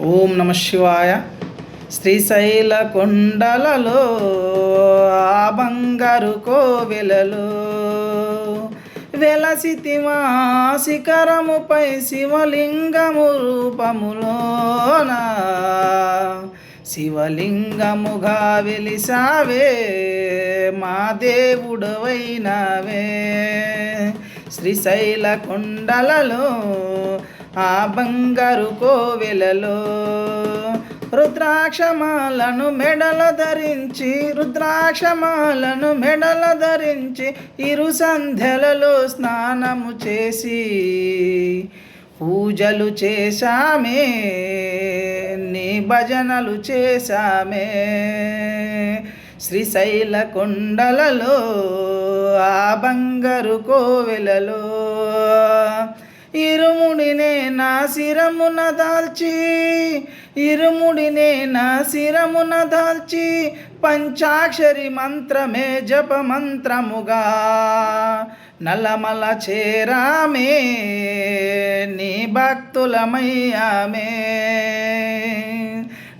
ఓం నమ శివాయ. శ్రీశైల కొండలలో ఆ బంగారు కోవెలలో వెలసితివా శిఖరముపై శివలింగము రూపములోన శివలింగముగా వెలిసావే మా దేవుడవైనావే. శ్రీశైల కొండలలో ఆ బంగారు కోవెలలో రుద్రాక్షమాలను మెడల ధరించి ఇరు సంధ్యలలో స్నానము చేసి పూజలు చేశామే, నీ భజనలు చేశామే. శ్రీశైల కొండలలో ఆ బంగారు కోవెలలో ఇరుముడినే నా శిరమున దాల్చి పంచాక్షరి మంత్రమే జప మంత్రముగా నల్లమల చేరామే, నీ భక్తులమయ్యామే.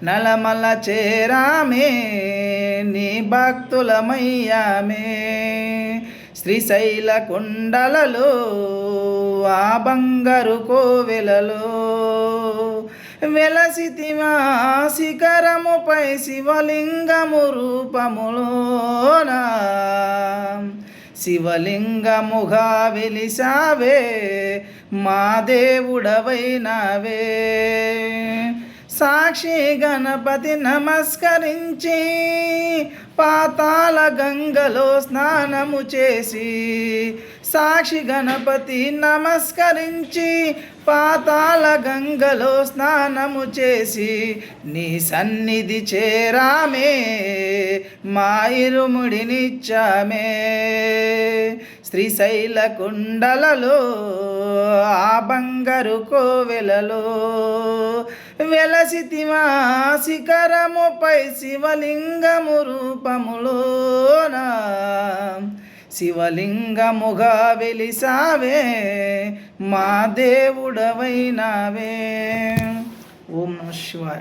నలమల చేరామే, నీ భక్తులమయ్యామే. శ్రీశైల కొండలలో ఆ బంగారు కోవెలలో వెలసితివా శిఖరముపై శివలింగము రూపములోన శివలింగముగా వెలిసావే మా దేవుడవైనావే. సాక్షి గణపతి నమస్కరించి పాతాళ గంగలో స్నానము చేసి సాక్షి గణపతి నమస్కరించి పాతాళ గంగలో స్నానము చేసి నీ సన్నిధి చేరామే, మా ఇరుముడినిచ్చామే. శ్రీశైల కొండలలో ఆ బంగారు కోవెలలో వెలసితివా శిఖరముపై శివలింగము రూపములోన శివలింగముగా వెలిసావే మా దేవుడవైనావే. ఓం నమః శివాయ.